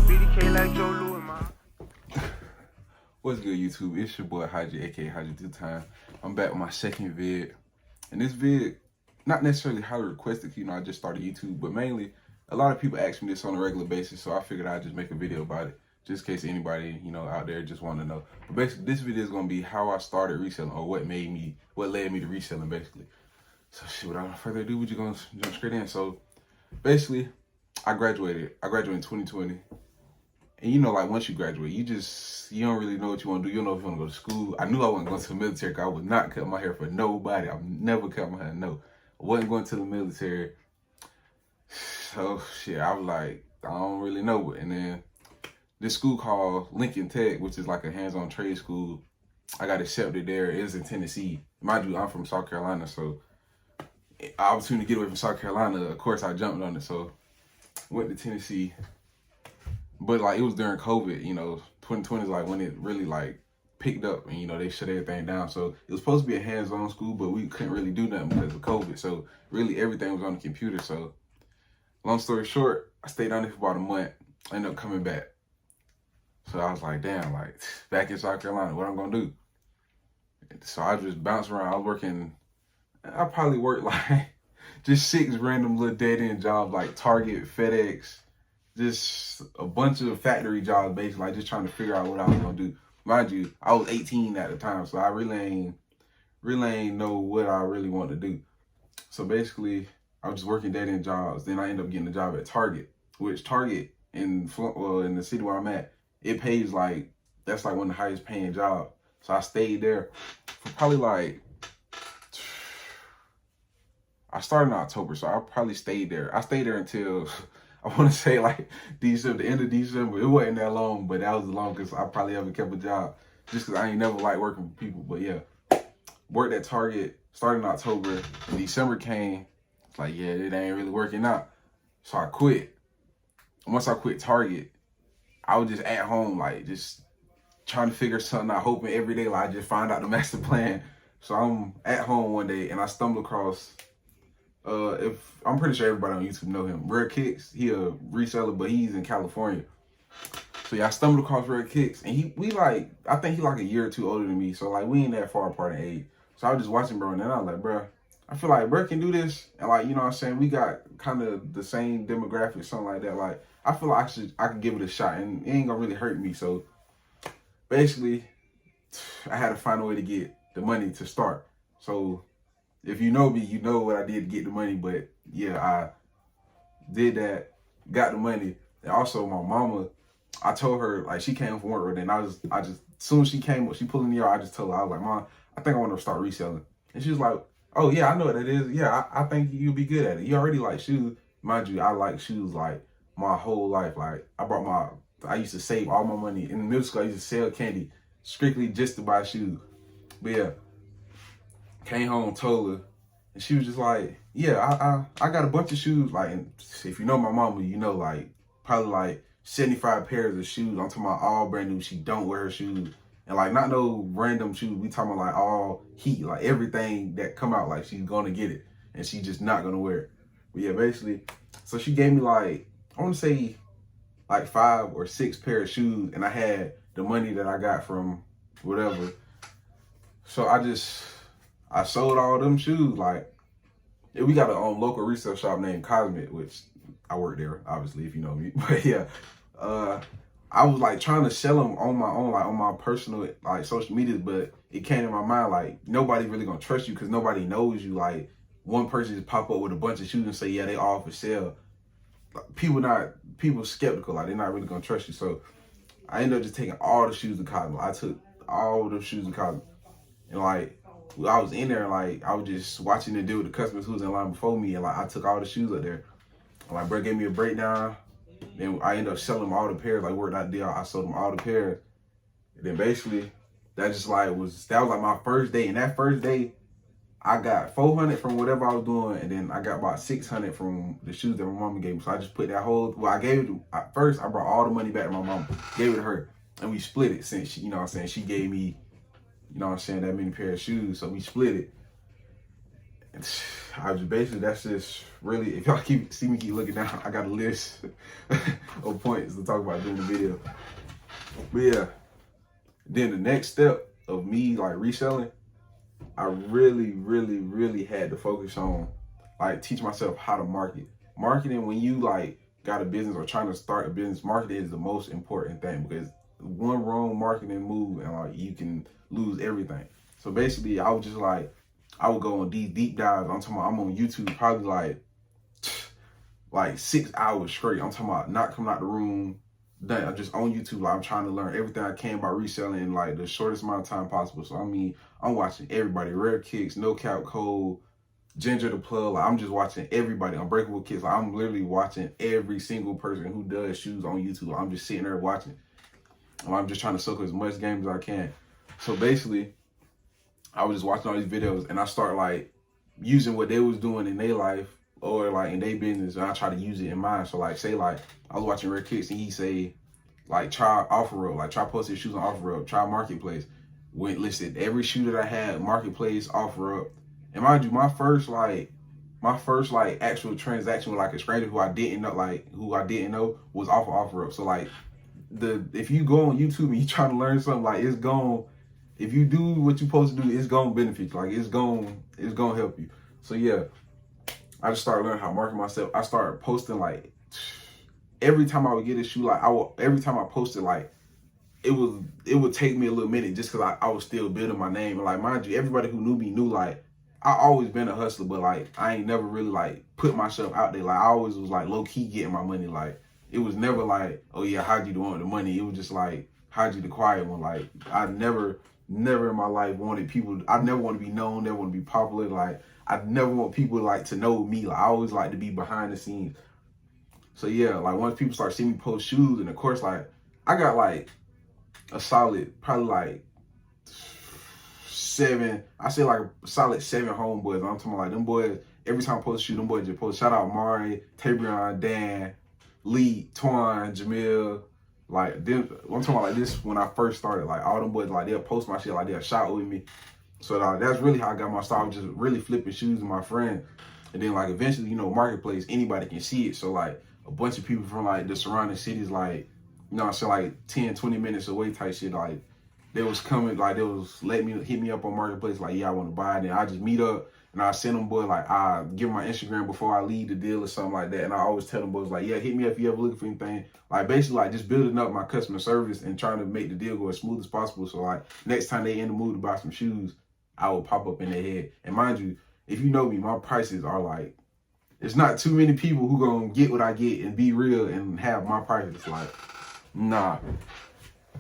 BDK like Joe Louis, man. What's good, YouTube? It's your boy Haji, aka Haji 2 Time. I'm back with my second vid. And this vid, not necessarily highly requested, I just started YouTube, but mainly a lot of people ask me this on a regular basis, so I figured I'd just make a video about it, just in case anybody, out there just want to know. But basically, this video is going to be how I started reselling, or what led me to reselling, basically. So shit, without further ado, we're just going to jump straight in. So basically, I graduated in 2020. And like once you graduate, you don't really know what you want to do. You don't know if you want to go to school. I knew I wasn't going to the military because I would not cut my hair for nobody. I've never cut my hair, no. I wasn't going to the military. So shit, I was like, I don't really know. And then this school called Lincoln Tech, which is like a hands-on trade school, I got accepted there. It was in Tennessee. Mind you, I'm from South Carolina, so opportunity to get away from South Carolina, of course I jumped on it. So went to Tennessee. But like it was during COVID, 2020 is like when it really like picked up and they shut everything down. So it was supposed to be a hands-on school, but we couldn't really do nothing because of COVID. So really everything was on the computer. So long story short, I stayed on it for about a month. I ended up coming back. So I was like, damn, like back in South Carolina, what I'm gonna do? So I just bounced around. I probably worked like just 6 random little dead-end jobs like Target, FedEx, just a bunch of factory jobs, basically, like just trying to figure out what I was gonna do. Mind you, I was 18 at the time, so I really ain't know what I really wanted to do. So basically, I was just working dead-end jobs. Then I ended up getting a job at Target, which Target in the city where I'm at, it pays like, that's like one of the highest paying jobs. So I stayed there for probably I started in October, so I probably stayed there. I stayed there until I want to say like December, the end of December. It wasn't that long, but that was the longest I probably ever kept a job, just because I ain't never liked working for people. But yeah, worked at Target, started in October. And December came, it's like, yeah, it ain't really working out. So I quit. Once I quit Target, I was just at home, like just trying to figure something out, hoping every day like I just find out the master plan. So I'm at home one day and I stumbled across, if I'm pretty sure everybody on YouTube know him, Rare Kicks. He a reseller, but he's in California. So yeah, I stumbled across Rare Kicks, and I think he like a year or two older than me. So like we ain't that far apart in age. So I was just watching bro, and then I was like, bro, I feel like bro can do this, and like what I'm saying, we got kind of the same demographics, something like that. Like I feel like I could give it a shot, and it ain't gonna really hurt me. So basically, I had to find a way to get the money to start. So if you know me, you know what I did to get the money. But yeah, I did that, got the money. And also my mama, I told her, like she came from work, and I just, as soon as she came, she pulled in the yard, I just told her, I was like, Mom, I think I want to start reselling. And she was like, oh yeah, I know what that is. Yeah, I think you'll be good at it. You already like shoes. Mind you, I like shoes like my whole life. Like I used to save all my money. In middle school, I used to sell candy strictly just to buy shoes. But yeah, came home, told her, and she was just like, yeah, I got a bunch of shoes. Like, and if you know my mama, like probably like 75 pairs of shoes. I'm talking about all brand new. She don't wear her shoes. And like not no random shoes. We talking about like all heat, like everything that come out, like she's gonna get it. And she's just not gonna wear it. But yeah, basically, so she gave me like, I wanna say like 5 or 6 pair of shoes, and I had the money that I got from whatever. So I sold all them shoes. Like, we got a local resale shop named Cosmic, which I work there, obviously, if you know me. But yeah, I was like trying to sell them on my own, like on my personal like social media, but it came in my mind like nobody really gonna trust you because nobody knows you. Like one person just pop up with a bunch of shoes and say, yeah, they all for sale. People skeptical, like they're not really gonna trust you. So I ended up just taking all the shoes to Cosmic. I took all the shoes to Cosmic, and like I was in there, and like I was just watching the deal with the customers who was in line before me, and like I took all the shoes up there. And like bro gave me a breakdown. Then I ended up selling them all the pairs. Like worked that deal, I sold them all the pairs. And then basically, that was like my first day. And that first day, I got 400 from whatever I was doing, and then I got about 600 from the shoes that my mama gave me. So I just put that I gave it at first. I brought all the money back to my mama, gave it to her, and we split it since she, she gave me, that many pair of shoes. So we split it. I just basically, that's just really, if y'all see me keep looking down, I got a list of points to talk about during the video. But yeah, then the next step of me like reselling, I really had to focus on like teach myself how to market. Marketing, when you like got a business or trying to start a business, marketing is the most important thing, because one wrong marketing move and like you can lose everything. So basically, I was just like, I would go on these deep dives. I'm talking about, I'm on YouTube probably like 6 hours straight. I'm talking about not coming out the room. I'm just on YouTube. Like, I'm trying to learn everything I can about reselling in like the shortest amount of time possible. So I mean, I'm watching everybody, Rare Kicks, No Cap Code, Ginger the Plug. Like, I'm just watching everybody, Unbreakable Kicks. Like, I'm literally watching every single person who does shoes on YouTube. Like, I'm just sitting there watching. And I'm just trying to soak as much game as I can. So basically, I was just watching all these videos and I start like using what they was doing in their life or like in their business, and I try to use it in mine. So like, say like I was watching Red Kicks and he say like try OfferUp, like try posting shoes on OfferUp, try Marketplace. Went listed every shoe that I had, Marketplace, OfferUp. And mind you, my first actual transaction with like a stranger who I didn't know was off of OfferUp. So like if you go on YouTube and you trying to learn something, like it's going, if you do what you're supposed to do, it's gonna benefit you. Like it's gonna help you. So yeah, I just started learning how to market myself. I started posting like every time I would get a shoe, like every time I posted, like it would take me a little minute just because I was still building my name. And like, mind you, everybody who knew me knew like I always been a hustler, but like I ain't never really like put myself out there. Like I always was like low key getting my money. Like it was never like, oh yeah, how'd you want the money? It was just like, how'd you the quiet one? Like I never in my life wanted people. I never want to be known. Never want to be popular. Like I never want people like to know me. Like I always like to be behind the scenes. So yeah, like once people start seeing me post shoes, and of course like I got like a solid, probably like 7, I say like a solid 7 homeboys. I'm talking about like them boys, every time I post a shoe, them boys just post. Shout out Mari, Tabrion, Dan, Lee, Twan, Jamil. Like them, I'm talking about like this when I first started. Like all them boys, like they'll post my shit, like they'll shout with me. So that's really how I got my start. I was just really flipping shoes with my friend. And then like eventually, you know, Marketplace, anybody can see it. So like a bunch of people from like the surrounding cities, like, you know, so like 10, 20 minutes away type shit, like they was coming, like they was letting me hit me up on Marketplace, like, yeah, I want to buy it. And I just meet up and I send them, boy, like I give them my Instagram before I leave the deal or something like that. And I always tell them boys like, yeah, hit me up if you ever looking for anything. Like basically like just building up my customer service and trying to make the deal go as smooth as possible. So like next time they in the mood to buy some shoes, I will pop up in their head. And mind you, if you know me, my prices are like, there's not too many people who gonna get what I get and be real and have my prices. Like, nah.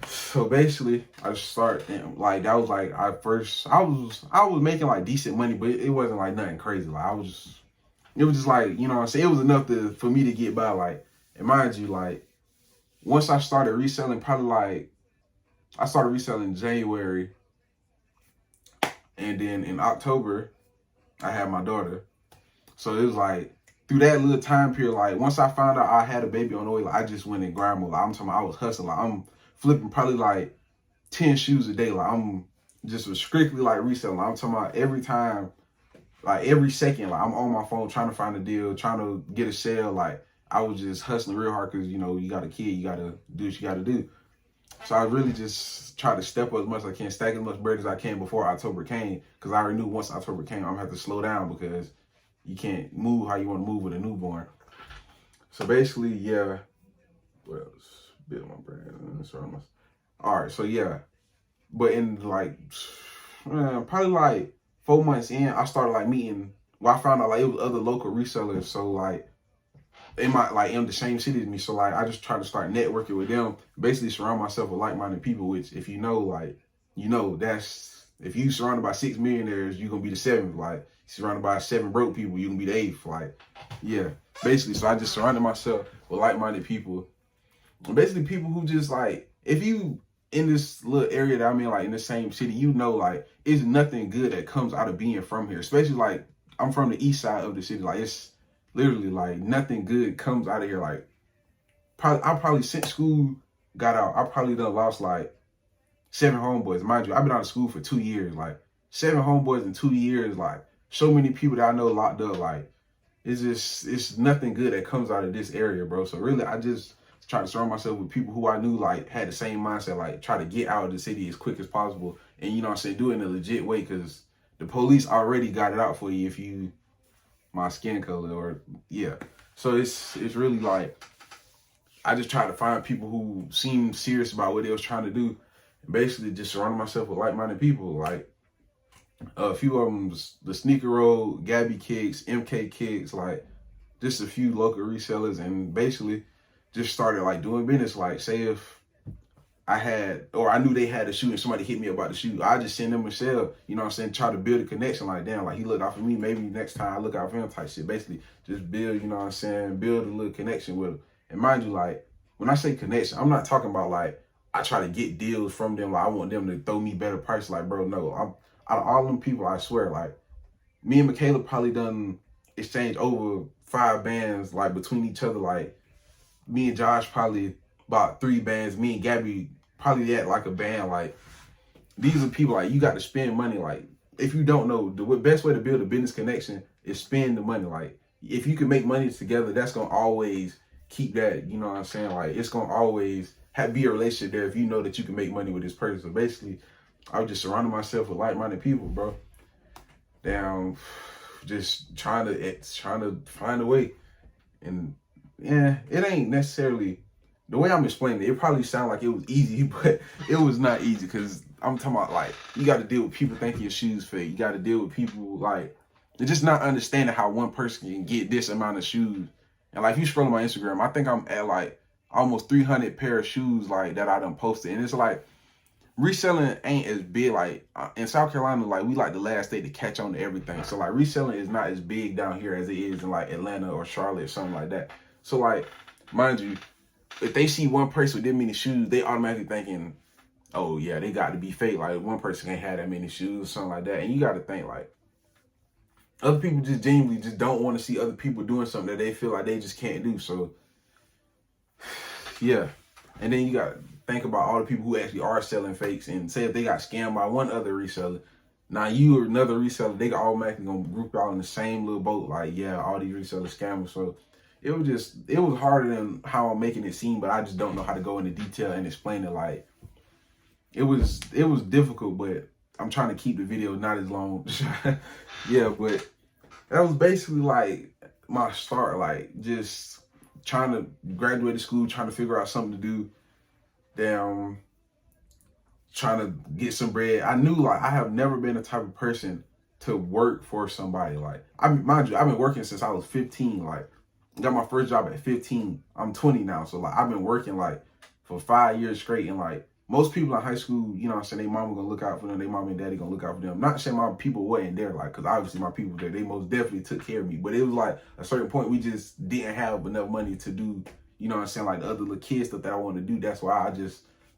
So basically, I just started, and like that was like I was making like decent money, but it wasn't like nothing crazy. Like it was just like, you know what I'm saying, it was enough for me to get by. Like, and mind you, like once I started reselling, probably like I started reselling in January, and then in October I had my daughter. So it was like through that little time period, like once I found out I had a baby on the way, like I just went in grind mode. Like, I'm talking about, I was hustling. Like I'm flipping probably like 10 shoes a day. Like I'm just strictly like reselling. Like, I'm talking about every time, like every second, like I'm on my phone trying to find a deal, trying to get a sale. Like I was just hustling real hard because, you know, you got a kid, you got to do what you got to do. So I really just try to step up as much as I can, stack as much bread as I can before October came, because I already knew once October came, I'm going to have to slow down because you can't move how you want to move with a newborn. So basically, yeah. What else? Build my brand. All right, so yeah. But in like, probably like 4 months in, I started like meeting, well, I found out like it was other local resellers. So like, they might like in the same city as me. So like, I just try to start networking with them, basically surround myself with like-minded people, which if you know, like, you know, that's, if you surrounded by 6 millionaires, you're going to be the 7th. Like, surrounded by 7 broke people, you're going to be the 8th. Like, yeah, basically. So I just surrounded myself with like-minded people. And basically people who just like, if you in this little area that I'm in, like in the same city, you know, like it's nothing good that comes out of being from here. Especially like I'm from the east side of the city. Like it's literally like nothing good comes out of here. Like I probably since school got out, I probably done lost like 7 homeboys. Mind you, I've been out of school for 2 years. Like 7 homeboys in 2 years. Like so many people that I know locked up. Like, it's nothing good that comes out of this area, bro. So really, I just try to surround myself with people who I knew like had the same mindset, like try to get out of the city as quick as possible, and you know what I'm saying, do it in a legit way, because the police already got it out for you if you my skin color or yeah. So it's really like I just try to find people who seem serious about what they was trying to do, and basically just surrounding myself with like-minded people. Like a few of them, the Sneaker Road, Gabby Kicks, MK Kicks, like just a few local resellers, and basically just started like doing business. Like say if I had, or I knew they had a shoe and somebody hit me about the shoe, I just send them a sell, you know what I'm saying, try to build a connection. Like, damn, like he looked out for me, maybe next time I look out for him type shit. Basically just build, you know what I'm saying, build a little connection with them. And mind you, like when I say connection, I'm not talking about like I try to get deals from them, like I want them to throw me better price. Like, bro, no, I'm out of all them people, I swear, like me and Michaela probably done exchanged over 5 bands like between each other. Like me and Josh probably bought 3 bands. Me and Gabby probably at like a band. Like these are people like you got to spend money. Like if you don't know, the best way to build a business connection is spend the money. Like if you can make money together, that's gonna always keep that. You know what I'm saying? Like it's gonna always be a relationship there if you know that you can make money with this person. So basically, I was just surrounding myself with like-minded people, bro. Down, just trying to find a way. And yeah, it ain't necessarily the way I'm explaining it. It probably sound like it was easy, but it was not easy, because I'm talking about like you got to deal with people thinking your shoes fake. You got to deal with people like they're just not understanding how one person can get this amount of shoes. And like if you scroll on my Instagram, I think I'm at like almost 300 pair of shoes like that I done posted, and it's like reselling ain't as big. Like in South Carolina, like we like the last state to catch on to everything. So like reselling is not as big down here as it is in like Atlanta or Charlotte or something like that. So like, mind you, if they see one person with that many shoes, they automatically thinking, oh yeah, they got to be fake. Like one person can't have that many shoes or something like that. And you got to think like other people just genuinely just don't want to see other people doing something that they feel like they just can't do. So yeah. And then you got to think about all the people who actually are selling fakes, and say if they got scammed by one other reseller, now you or another reseller, they automatically gonna group y'all in the same little boat. Like, yeah, all these resellers scammers. So it was harder than how I'm making it seem, but I just don't know how to go into detail and explain it. Like it was difficult, but I'm trying to keep the video not as long. Yeah, but that was basically like my start, like just trying to graduate school, trying to figure out something to do, damn, trying to get some bread. I knew like I have never been the type of person to work for somebody. Like mind you, I've been working since I was 15. Like got my first job at 15. I'm 20 now, so like I've been working like for 5 years straight. And like most people in high school, you know what I'm saying, they mama gonna look out for them, they mom and daddy gonna look out for them. Not saying my people wasn't there, like, because obviously my people there, they most definitely took care of me. But it was like a certain point we just didn't have enough money to do, you know what I'm saying, like the other little kid stuff that I want to do. That's why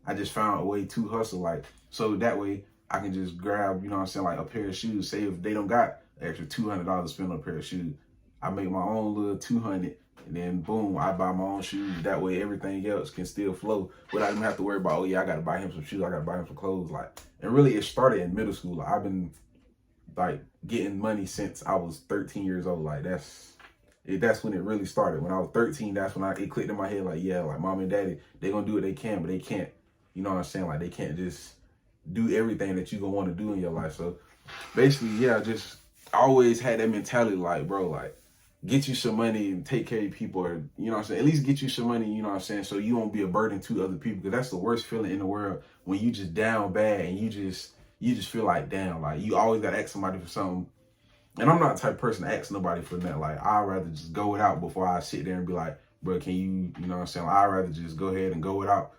I just found a way to hustle, like, so that way I can just grab, you know what I'm saying, like a pair of shoes. Say if they don't got extra $200 to spend on a pair of shoes, I make my own little 200, and then boom, I buy my own shoes. That way everything else can still flow without even have to worry about, oh yeah, I gotta buy him some shoes, I gotta buy him some clothes. Like, and really it started in middle school. Like, I've been like getting money since I was 13 years old. Like that's when it really started. When I was 13, that's when it clicked in my head, like, yeah, like mom and daddy, they gonna do what they can, but they can't, you know what I'm saying? Like they can't just do everything that you gonna want to do in your life. So basically, yeah, just always had that mentality, like, bro, like, get you some money and take care of people, or, you know what I'm saying, at least get you some money, you know what I'm saying, so you won't be a burden to other people, because that's the worst feeling in the world, when you just down bad and you just feel like, damn, like you always gotta ask somebody for something. And I'm not the type of person to ask nobody for that. Like, I'd rather just go without before I sit there and be like, bro, can you know what I'm saying, like, I'd rather just go ahead and go without.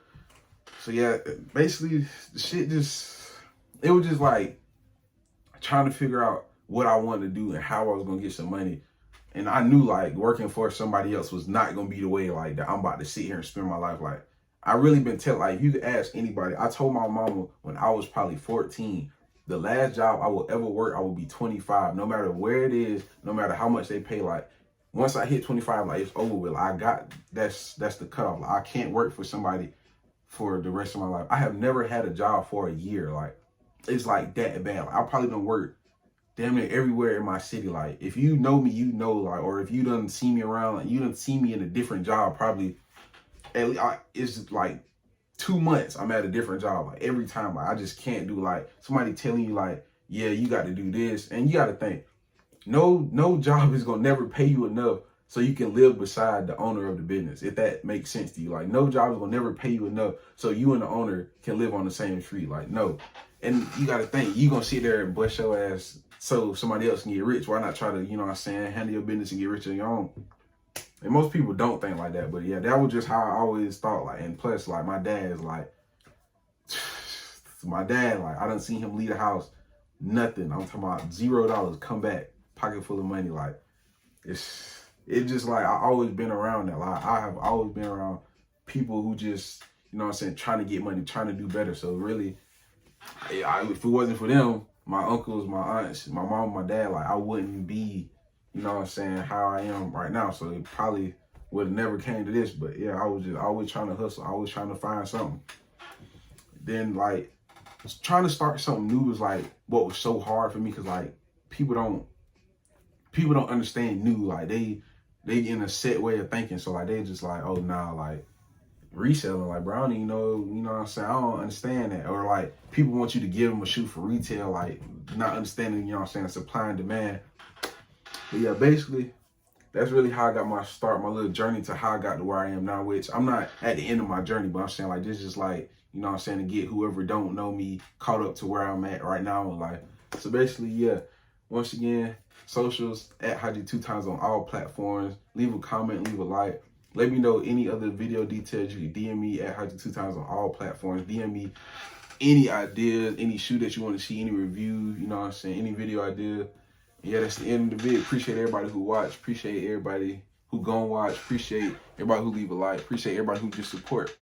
So yeah, basically the shit it was just like trying to figure out what I wanted to do and how I was gonna get some money. And I knew like working for somebody else was not gonna be the way, like, that I'm about to sit here and spend my life. Like, I really been telling, like, if you could ask anybody, I told my mama when I was probably 14, the last job I will ever work, I will be 25, no matter where it is, no matter how much they pay. Like, once I hit 25, like, it's over with. That's the cutoff. Like, I can't work for somebody for the rest of my life. I have never had a job for a year. Like, it's like that bad. Like, I probably don't work damn near everywhere in my city. Like, if you know me, you know, like, or if you done see me around, like, you done see me in a different job, probably, at least, it's like 2 months I'm at a different job. Like, every time, like, I just can't do, like, somebody telling you, like, yeah, you got to do this. And you got to think, no job is going to never pay you enough so you can live beside the owner of the business, if that makes sense to you. Like, no job is going to never pay you enough so you and the owner can live on the same street. Like, no. And you got to think, you going to sit there and bust your ass so somebody else can get rich. Why not try to, you know what I'm saying, handle your business and get rich on your own? And most people don't think like that. But yeah, that was just how I always thought. Like, and plus, like, my dad's like, my dad, like, I done seen him leave the house, nothing. I'm talking about $0, come back, pocket full of money. Like, it's just like, I always been around that. Like, I have always been around people who just, you know what I'm saying, trying to get money, trying to do better. So really, if it wasn't for them, my uncles, my aunts, my mom, my dad, like, I wouldn't be, you know what I'm saying, how I am right now. So it probably would have never came to this. But yeah, I was just always trying to hustle, always trying to find something. Then, like, trying to start something new was like what was so hard for me, because like people don't understand new. Like, they in a set way of thinking. So like, they just like, oh nah, like, reselling, like, bro, I don't even know, you know what I'm saying, I don't understand that. Or like, people want you to give them a shoe for retail, like, not understanding, you know what I'm saying, supply and demand. But yeah, basically, that's really how I got my start, my little journey to how I got to where I am now, which I'm not at the end of my journey, but I'm saying, like, this is like, you know what I'm saying, to get whoever don't know me caught up to where I'm at right now. Like, so basically, yeah, once again, socials at Haji2times on all platforms. Leave a comment, leave a like. Let me know any other video details. You can DM me at Haji2times on all platforms. DM me any ideas, any shoe that you want to see, any review, you know what I'm saying, any video idea. Yeah, that's the end of the video. Appreciate everybody who watched. Appreciate everybody who gonna watch. Appreciate everybody who leave a like. Appreciate everybody who just support.